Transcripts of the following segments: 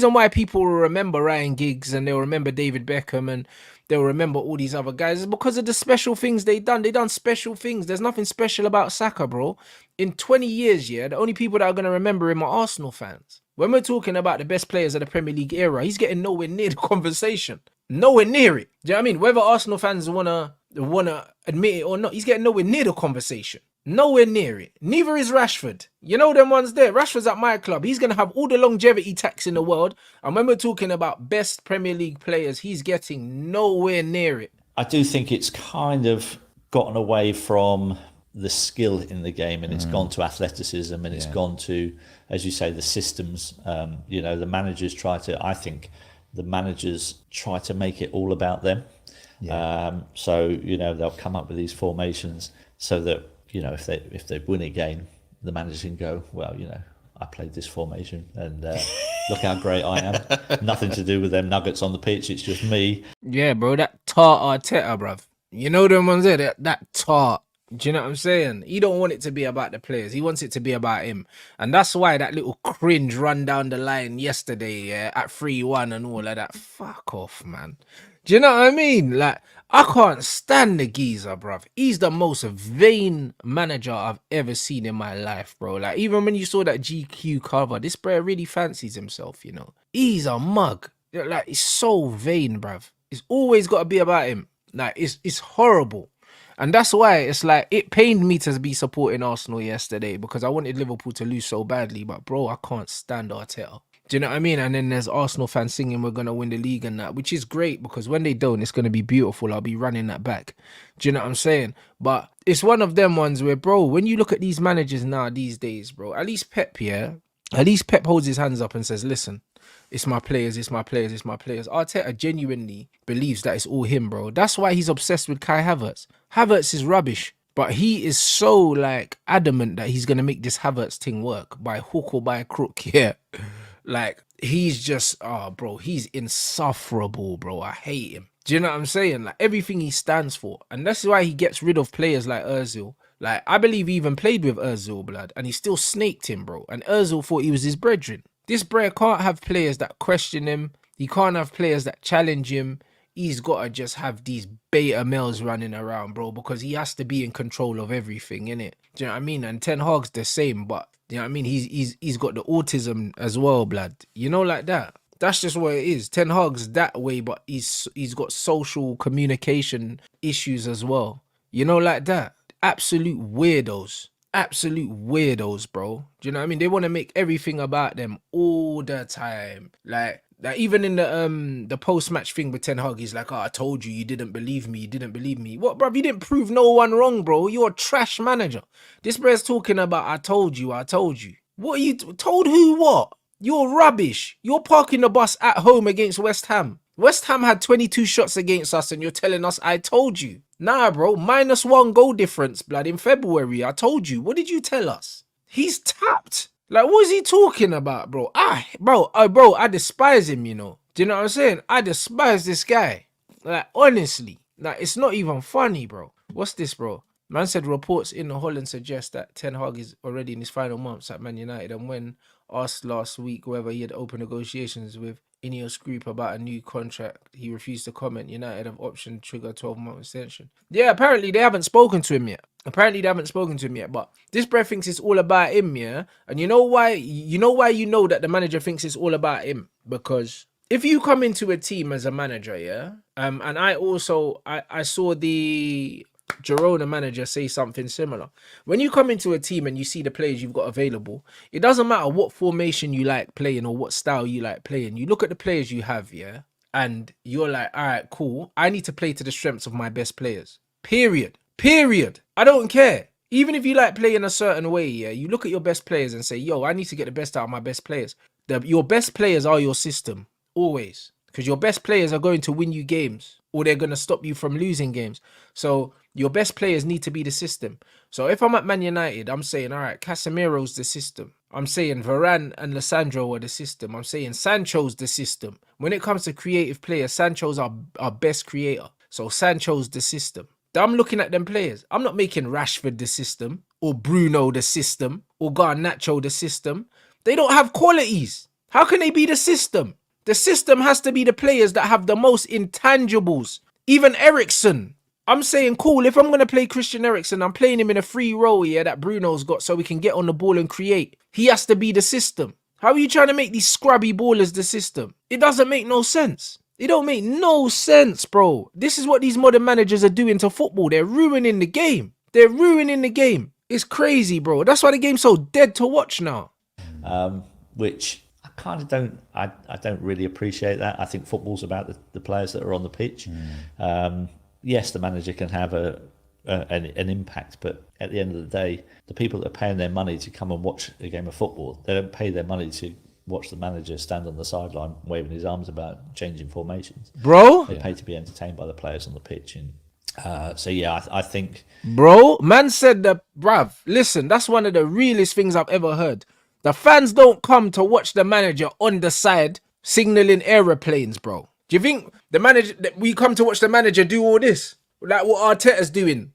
reason why people will remember Ryan Giggs and they'll remember David Beckham and they'll remember all these other guys is because of the special things they done. They done special things. There's nothing special about Saka, bro. In 20 years, yeah, the only people that are going to remember him are Arsenal fans. When we're talking about the best players of the Premier League era, he's getting nowhere near the conversation. Nowhere near it. Do you know what I mean? Whether Arsenal fans wanna admit it or not, he's getting nowhere near the conversation. Nowhere near it. Neither is Rashford. You know them ones there. Rashford's at my club. He's going to have all the longevity tax in the world. And when we're talking about best Premier League players, he's getting nowhere near it. I do think it's kind of gotten away from the skill in the game and it's gone to athleticism and it's gone to, as you say, the systems. The managers I think the managers try to make it all about them. Yeah. They'll come up with these formations so that, if they win a game, the manager can go, well, I played this formation and look how great I am. Nothing to do with them nuggets on the pitch. It's just me. Yeah, bro, that tart Arteta, bruv. You know them ones there, that tart. Do you know what I'm saying? He don't want it to be about the players. He wants it to be about him. And that's why that little cringe run down the line yesterday at 3-1 and all of that. Fuck off, man. Do you know what I mean? Like, I can't stand the geezer, bruv. He's the most vain manager I've ever seen in my life, bro. Like, even when you saw that GQ cover, this bro really fancies himself, He's a mug. Like, he's so vain, bruv. It's always got to be about him. Like, it's horrible. And that's why it's like, it pained me to be supporting Arsenal yesterday because I wanted Liverpool to lose so badly. But, bro, I can't stand Arteta. Do you know what I mean? And then there's Arsenal fans singing we're going to win the league and that, which is great because when they don't, it's going to be beautiful. I'll be running that back. Do you know what I'm saying? But it's one of them ones where, bro, when you look at these managers now these days, bro, at least Pep holds his hands up and says, listen, it's my players, it's my players, it's my players. Arteta genuinely believes that it's all him, bro. That's why he's obsessed with Kai Havertz. Havertz is rubbish. But he is so, like, adamant that he's going to make this Havertz thing work by hook or by crook, yeah. Like, he's just, bro, he's insufferable, bro. I hate him. Do you know what I'm saying? Like, everything he stands for. And that's why he gets rid of players like Ozil. Like, I believe he even played with Ozil, blood, and he still snaked him, bro. And Ozil thought he was his brethren. This bro can't have players that question him. He can't have players that challenge him. He's got to just have these beta males running around, bro, because he has to be in control of everything, innit? Do you know what I mean? And Ten Hag's the same, but, you know what I mean? He's got the autism as well, blood. You know, like that. That's just what it is. Ten Hag's that way, but he's got social communication issues as well. You know, like that. Absolute weirdos. Absolute weirdos, bro. Do you know what I mean? They want to make everything about them all the time. Like even in the post-match thing with Ten Hag, he's like, I told you, you didn't believe me, What, bruv? You didn't prove no one wrong, bro. You're a trash manager. This bro's talking about, I told you. What are you, told who what? You're rubbish. You're parking the bus at home against West Ham. West Ham had 22 shots against us and you're telling us, I told you. Nah, bro, -1 goal difference, blood, in February. I told you. What did you tell us? He's tapped. Like, what is he talking about, bro? Bro, I despise him, you know. Do you know what I'm saying? I despise this guy. Like, honestly. Like, it's not even funny, bro. What's this, bro? Man said reports in Holland suggest that Ten Hag is already in his final months at Man United, and when asked last week whether he had open negotiations with Ineos Group about a new contract, he refused to comment. United have option to trigger a 12-month extension. Yeah, apparently they haven't spoken to him yet. But this bro thinks it's all about him, yeah? And you know why? You know that the manager thinks it's all about him? Because if you come into a team as a manager, yeah? And I saw the Girona manager say something similar. When you come into a team and you see the players you've got available, it doesn't matter what formation you like playing or what style you like playing. You look at the players you have, yeah, and you're like, all right, cool. I need to play to the strengths of my best players. Period. I don't care. Even if you like playing a certain way, yeah, you look at your best players and say, yo, I need to get the best out of my best players. Your best players are your system, always. Because your best players are going to win you games or they're going to stop you from losing games. So your best players need to be the system. So if I'm at Man United, I'm saying, all right, Casemiro's the system. I'm saying Varane and Lissandro are the system. I'm saying Sancho's the system. When it comes to creative players, Sancho's our best creator. So Sancho's the system. I'm looking at them players. I'm not making Rashford the system or Bruno the system or Garnacho the system. They don't have qualities. How can they be the system? The system has to be the players that have the most intangibles. Even Eriksen. I'm saying, cool, if I'm going to play Christian Eriksen, I'm playing him in a free role, yeah, that Bruno's got so we can get on the ball and create. He has to be the system. How are you trying to make these scrubby ballers the system? It doesn't make no sense. It don't make no sense, bro. This is what these modern managers are doing to football. They're ruining the game. They're ruining the game. It's crazy, bro. That's why the game's so dead to watch now. Which I kind of don't. I don't really appreciate that. I think football's about the players that are on the pitch. Yes, the manager can have an impact, but at the end of the day, the people that are paying their money to come and watch a game of football, they don't pay their money to watch the manager stand on the sideline waving his arms about changing formations. Bro, they pay to be entertained by the players on the pitch. And so yeah, I think, bro, man said that, bruv, listen, that's one of the realest things I've ever heard. The fans don't come to watch the manager on the side signaling aeroplanes, bro. Do you think the manager, we come to watch the manager do all this? Like what Arteta's doing,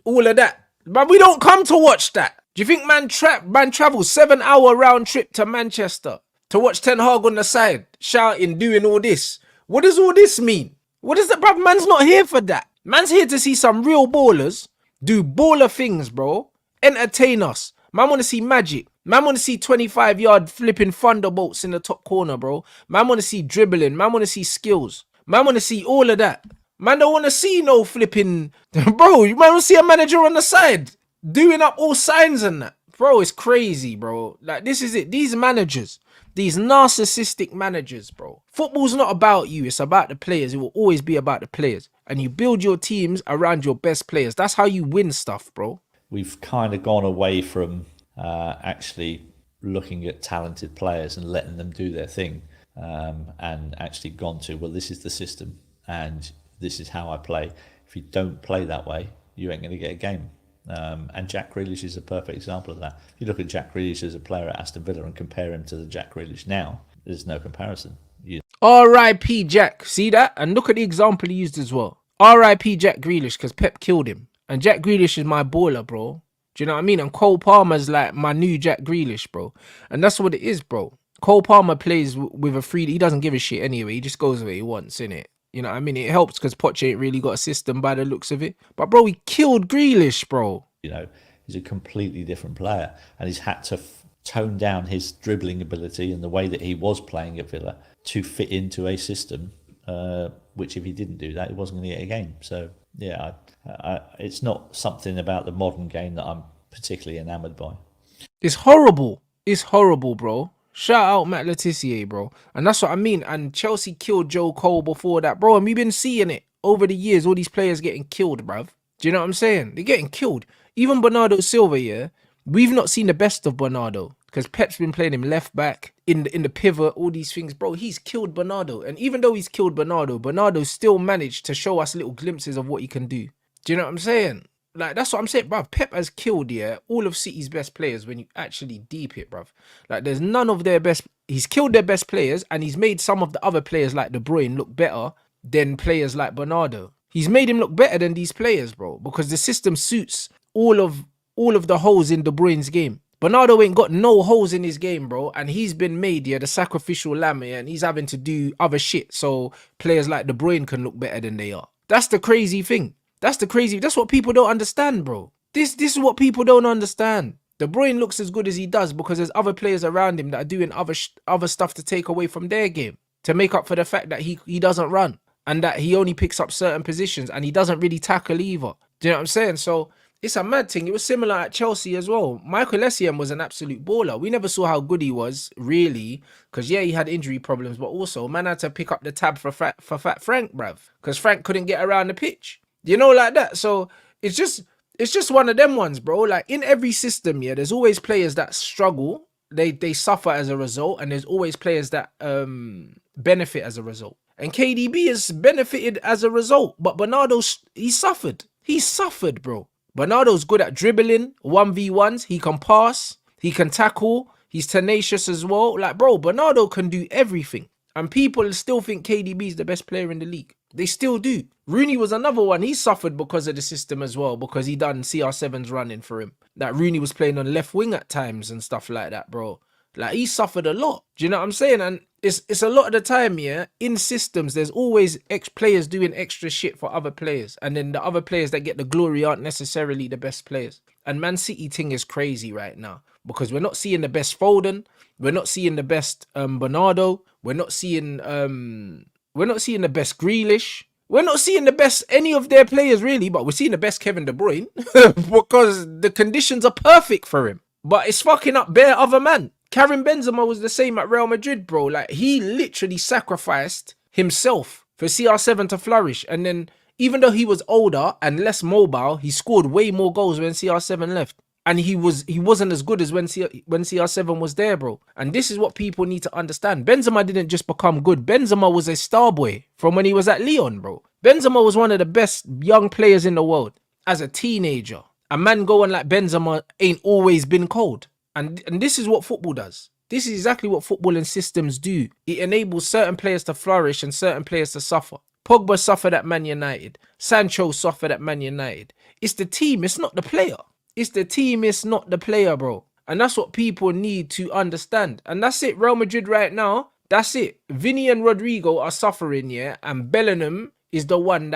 all of that. But we don't come to watch that. Do you think man travels 7-hour round trip to Manchester to watch Ten Hag on the side, shouting, doing all this? What does all this mean? What is that, bruv? Man's not here for that. Man's here to see some real ballers do baller things, bro. Entertain us. Man want to see magic. Man want to see 25-yard flipping thunderbolts in the top corner, bro. Man want to see dribbling. Man want to see skills. Man want to see all of that. Man don't want to see no flipping... Bro, you might want to see a manager on the side doing up all signs and that. Bro, it's crazy, bro. Like, this is it. These managers, these narcissistic managers, bro. Football's not about you. It's about the players. It will always be about the players. And you build your teams around your best players. That's how you win stuff, bro. We've kind of gone away from actually looking at talented players and letting them do their thing, and actually gone to, well, this is the system and this is how I play. If you don't play that way, you ain't going to get a game. And Jack Grealish is a perfect example of that. If you look at Jack Grealish as a player at Aston Villa and compare him to the Jack Grealish now, there's no comparison. R.I.P. Jack. See that? And look at the example he used as well. R.I.P. Jack Grealish, because Pep killed him. And Jack Grealish is my baller, bro. Do you know what I mean? And Cole Palmer's like my new Jack Grealish, bro. And that's what it is, bro. Cole Palmer plays with a free... He doesn't give a shit anyway. He just goes where he wants, innit? You know what I mean? It helps because Poch ain't really got a system by the looks of it. But, bro, he killed Grealish, bro. You know, he's a completely different player. And he's had to tone down his dribbling ability and the way that he was playing at Villa to fit into a system, which if he didn't do that, he wasn't going to get a game. So, yeah, it's not something about the modern game that I'm particularly enamoured by. It's horrible. It's horrible, bro. Shout out Matt Tissier, bro. And that's what I mean. And Chelsea killed Joe Cole before that, bro. And we've been seeing it over the years. All these players getting killed, bruv. Do you know what I'm saying? They're getting killed. Even Bernardo Silva, yeah. We've not seen the best of Bernardo because Pep's been playing him left back in the pivot, all these things, bro. He's killed Bernardo. And even though he's killed Bernardo, Bernardo still managed to show us little glimpses of what he can do. Do you know what I'm saying? Like, that's what I'm saying, bruv. Pep has killed, yeah, all of City's best players when you actually deep it, bruv. Like, there's none of their best... He's killed their best players and he's made some of the other players like De Bruyne look better than players like Bernardo. He's made him look better than these players, bro, because the system suits all of the holes in De Bruyne's game. Bernardo ain't got no holes in his game, bro, and he's been made, yeah, the sacrificial lamb, yeah, and he's having to do other shit so players like De Bruyne can look better than they are. That's the crazy thing. That's what people don't understand, bro. This is what people don't understand. De Bruyne looks as good as he does because there's other players around him that are doing other stuff to take away from their game, to make up for the fact that he doesn't run and that he only picks up certain positions and he doesn't really tackle either. Do you know what I'm saying? So it's a mad thing. It was similar at Chelsea as well. Michael Essien was an absolute baller. We never saw how good he was, really, because, yeah, he had injury problems, but also, man had to pick up the tab for Fat Frank, bruv, because Frank couldn't get around the pitch. You know, like that. So it's just one of them ones, bro. Like, in every system, yeah, there's always players that struggle. They suffer as a result, and there's always players that benefit as a result. And KDB has benefited as a result, but Bernardo, he suffered. He suffered, bro. Bernardo's good at dribbling, 1v1s. He can pass. He can tackle. He's tenacious as well. Like, bro, Bernardo can do everything. And people still think KDB is the best player in the league. They still do. Rooney was another one. He suffered because of the system as well, because he done CR7's running for him. That Rooney was playing on left wing at times and stuff like that, bro. Like, he suffered a lot. Do you know what I'm saying? And it's a lot of the time, yeah, in systems, there's always players doing extra shit for other players. And then the other players that get the glory aren't necessarily the best players. And Man City thing is crazy right now because we're not seeing the best Foden. We're not seeing the best Bernardo. We're not seeing the best Grealish. We're not seeing the best any of their players really, but we're seeing the best Kevin De Bruyne because the conditions are perfect for him. But it's fucking up bare other man. Karim Benzema was the same at Real Madrid, bro. Like, he literally sacrificed himself for CR7 to flourish. And then even though he was older and less mobile, he scored way more goals when CR7 left. And he wasn't as good as when CR7 was there, bro. And this is what people need to understand. Benzema didn't just become good. Benzema was a star boy from when he was at Lyon, bro. Benzema was one of the best young players in the world as a teenager. A man going like Benzema ain't always been cold. And this is what football does. This is exactly what football and systems do. It enables certain players to flourish and certain players to suffer. Pogba suffered at Man United. Sancho suffered at Man United. It's the team, it's not the player. It's the team, it's not the player, bro. And that's what people need to understand. And that's it. Real Madrid right now, that's it. Vinny and Rodrigo are suffering, yeah? And Bellingham is the one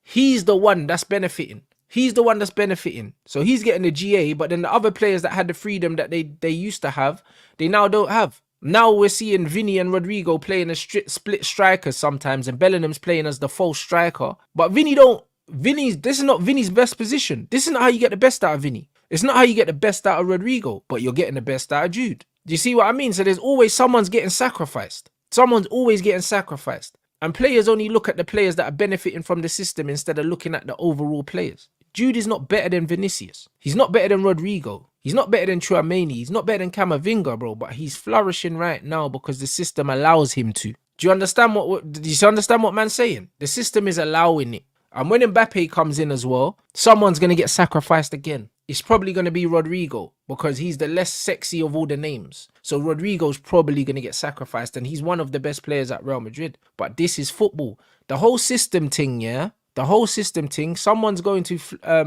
he's the one that's benefiting. He's the one that's benefiting. So he's getting the GA, but then the other players that had the freedom that they used to have, they now don't have. Now we're seeing Vinny and Rodrigo playing as split strikers sometimes, and Bellingham's playing as the false striker. But this is not Vinny's best position. This is not how you get the best out of Vinny. It's not how you get the best out of Rodrigo, but you're getting the best out of Jude. Do you see what I mean? So there's always someone's getting sacrificed. Someone's always getting sacrificed. And players only look at the players that are benefiting from the system instead of looking at the overall players. Jude is not better than Vinicius. He's not better than Rodrigo. He's not better than Tchouaméni. He's not better than Camavinga, bro. But he's flourishing right now because the system allows him to. Do you understand what man's saying? The system is allowing it. And when Mbappe comes in as well, someone's going to get sacrificed again. It's probably going to be Rodrigo because he's the less sexy of all the names. So Rodrigo's probably going to get sacrificed and he's one of the best players at Real Madrid. But this is football. The whole system thing, yeah? The whole system thing, someone's going to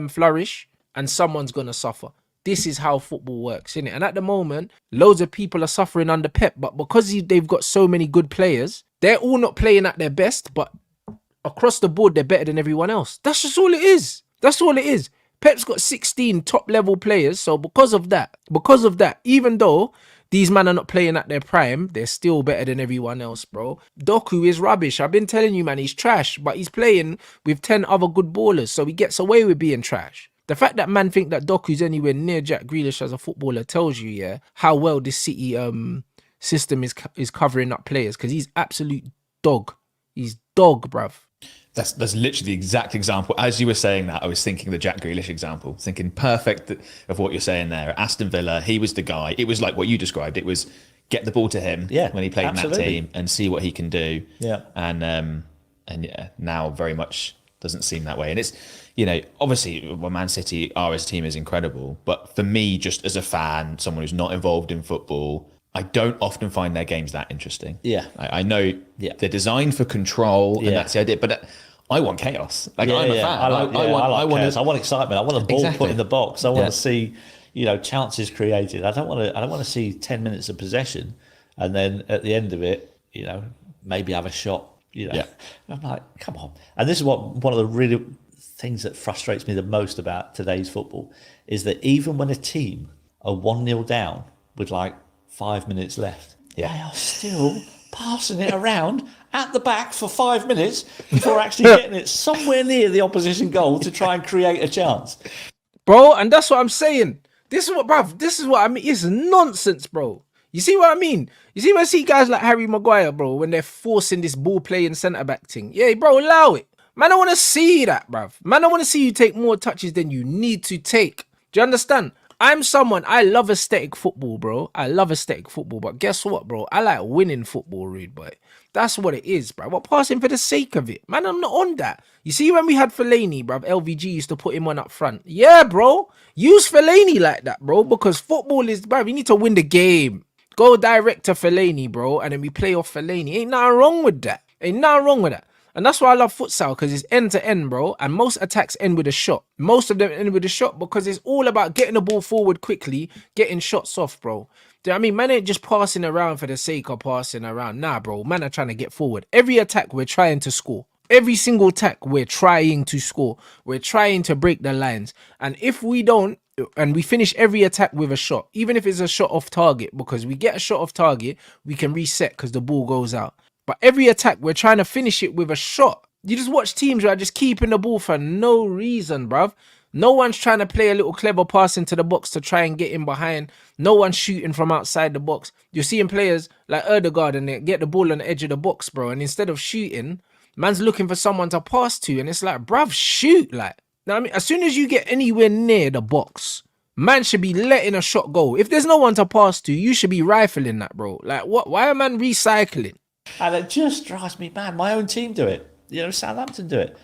flourish and someone's going to suffer. This is how football works, innit? And at the moment, loads of people are suffering under Pep. But because they've got so many good players, they're all not playing at their best. But across the board, they're better than everyone else. That's just all it is. That's all it is. Pep's got 16 top-level players. So because of that, even though these men are not playing at their prime, they're still better than everyone else, bro. Doku is rubbish. I've been telling you, man, he's trash. But he's playing with 10 other good ballers. So he gets away with being trash. The fact that man think that Doku's anywhere near Jack Grealish as a footballer tells you, yeah, how well this City system is covering up players. Because he's absolute dog. He's dog, bruv. That's literally the exact example. As you were saying that, I was thinking the Jack Grealish example, thinking perfect of what you're saying there. At Aston Villa, he was the guy. It was like what you described. It was get the ball to him when he played in that team and see what he can do. Yeah. And yeah, now very much doesn't seem that way. And it's, obviously what Man City are as a team is incredible. But for me, just as a fan, someone who's not involved in football, I don't often find their games that interesting. Yeah. I know they're designed for control and that's the idea, but I want chaos. I'm a fan. I want excitement. I want the ball put in the box. I want to see, chances created. I don't want to see 10 minutes of possession and then at the end of it, maybe have a shot. I'm like, come on. And this is one of the really things that frustrates me the most about today's football is that even when a team are 1-0 down with 5 minutes left, they are still passing it around at the back for 5 minutes before actually getting it somewhere near the opposition goal to try and create a chance. Bro, and that's what I'm saying. This is what I mean. It's nonsense, bro. You see what I mean? You see when I see guys like Harry Maguire, bro, when they're forcing this ball-playing centre-back thing. Yeah, bro, allow it. Man, I want to see that, bruv. Man, I want to see you take more touches than you need to take. Do you understand? I love aesthetic football, bro. I love aesthetic football, but guess what, bro? I like winning football, rude boy. That's what it is, bro. What passing for the sake of it? Man, I'm not on that. You see when we had Fellaini, bro, LVG used to put him on up front. Yeah, bro. Use Fellaini like that, bro, because football is, bro, you need to win the game. Go direct to Fellaini, bro, and then we play off Fellaini. Ain't nothing wrong with that. And that's why I love futsal, because it's end to end, bro. And most attacks end with a shot. Most of them end with a shot because it's all about getting the ball forward quickly, getting shots off, bro. Do you know what I mean? Man ain't just passing around for the sake of passing around. Nah, bro. Man are trying to get forward. Every attack, we're trying to score. Every single attack, we're trying to score. We're trying to break the lines. And if we don't, and we finish every attack with a shot, even if it's a shot off target, because we get a shot off target, we can reset because the ball goes out. But every attack, we're trying to finish it with a shot. You just watch teams who are just keeping the ball for no reason, bruv. No one's trying to play a little clever pass into the box to try and get in behind. No one's shooting from outside the box. You're seeing players like Erdegaard and they get the ball on the edge of the box, bro. And instead of shooting, man's looking for someone to pass to. And it's like, bruv, shoot. Like, know what I mean? As soon as you get anywhere near the box, man should be letting a shot go. If there's no one to pass to, you should be rifling that, bro. Like, what? Why are man recycling? And it just drives me mad. My own team do it. You know, Southampton do it.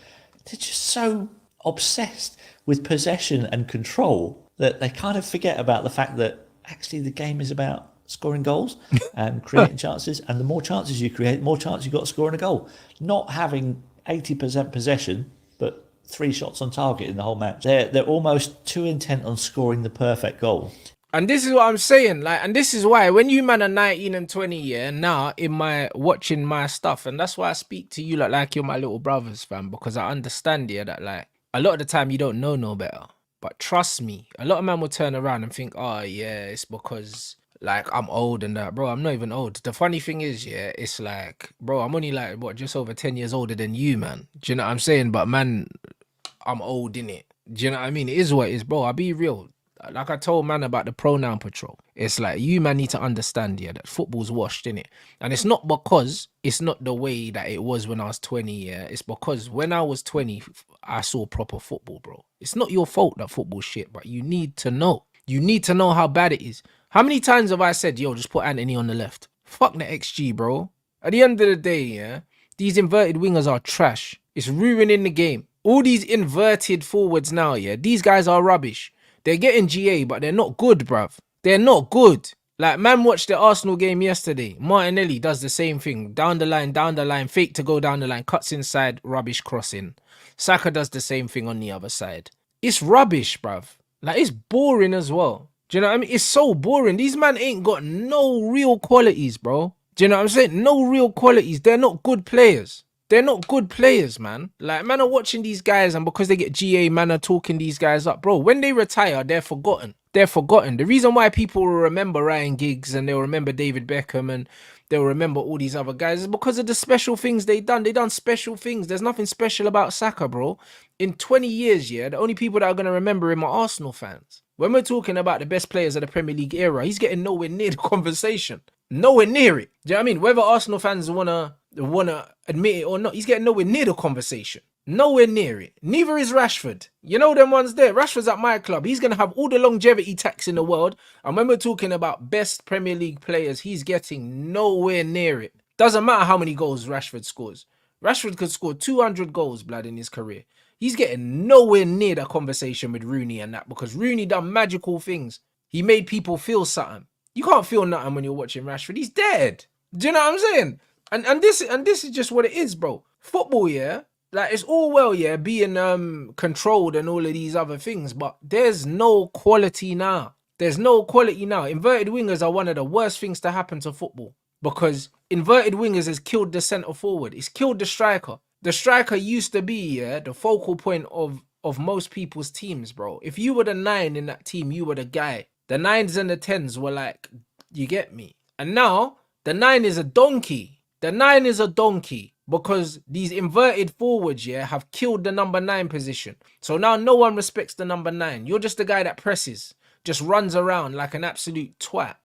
They're just so obsessed with possession and control that they kind of forget about the fact that actually the game is about scoring goals and creating chances. And the more chances you create, the more chance you've got of scoring a goal. Not having 80% possession, but 3 shots on target in the whole match. They're almost too intent on scoring the perfect goal. And this is what I'm saying, like, and this is why when you man are 19 and 20, yeah, now in my watching my stuff, and that's why I speak to you like you're my little brothers, fam, because I understand, yeah, that like a lot of the time you don't know no better. But trust me, a lot of men will turn around and think, oh yeah, it's because like I'm old and that, bro. I'm not even old. The funny thing is, yeah, it's like, bro, I'm only like just over 10 years older than you, man. Do you know what I'm saying? But man, I'm old, innit? Do you know what I mean? It is what it is, bro. I'll be real. Like I told man about the pronoun patrol. It's like you man need to understand, yeah, that football's washed, innit? And it's not because it's not the way that it was when I was 20, yeah. It's because when I was 20, I saw proper football, bro. It's not your fault that football's shit, but you need to know. You need to know how bad it is. How many times have I said, yo, just put Anthony on the left? Fuck the XG, bro. At the end of the day, yeah, these inverted wingers are trash. It's ruining the game. All these inverted forwards now, yeah, these guys are rubbish. They're getting GA, but they're not good, bruv. They're not good. Like, man watched the Arsenal game yesterday. Martinelli does the same thing. Down the line, fake to go down the line, cuts inside, rubbish crossing. Saka does the same thing on the other side. It's rubbish, bruv. Like, it's boring as well. Do you know what I mean? It's so boring. These man ain't got no real qualities, bro. Do you know what I'm saying? No real qualities. They're not good players. They're not good players, man. Like, man are watching these guys, and because they get GA, man are talking these guys up. Bro, when they retire, they're forgotten. They're forgotten. The reason why people will remember Ryan Giggs and they'll remember David Beckham and they'll remember all these other guys is because of the special things they done. They done special things. There's nothing special about Saka, bro. In 20 years, yeah, the only people that are going to remember him are Arsenal fans. When we're talking about the best players of the Premier League era, he's getting nowhere near the conversation. Nowhere near it. Do you know what I mean? Whether Arsenal fans wanna admit it or not, he's getting nowhere near the conversation. Nowhere near it. Neither is Rashford. You know them ones there. Rashford's at my club. He's gonna have all the longevity tax in the world. And when we're talking about best Premier League players, he's getting nowhere near it. Doesn't matter how many goals Rashford scores. Rashford could score 200 goals, blood, in his career. He's getting nowhere near that conversation with Rooney and that because Rooney done magical things. He made people feel something. You can't feel nothing when you're watching Rashford. He's dead. Do you know what I'm saying? And this is just what it is, bro. Football, yeah, like it's all well, yeah, being controlled and all of these other things, but there's no quality now. There's no quality now. Inverted wingers are one of the worst things to happen to football because inverted wingers has killed the centre forward. It's killed the striker. The striker used to be, yeah, the focal point of most people's teams, bro. If you were the 9 in that team, you were the guy. The 9s and the 10s were like, you get me? And now, the 9 is a donkey. The 9 is a donkey because these inverted forwards, yeah, have killed the number 9 position. So now no one respects the number 9. You're just the guy that presses, just runs around like an absolute twat.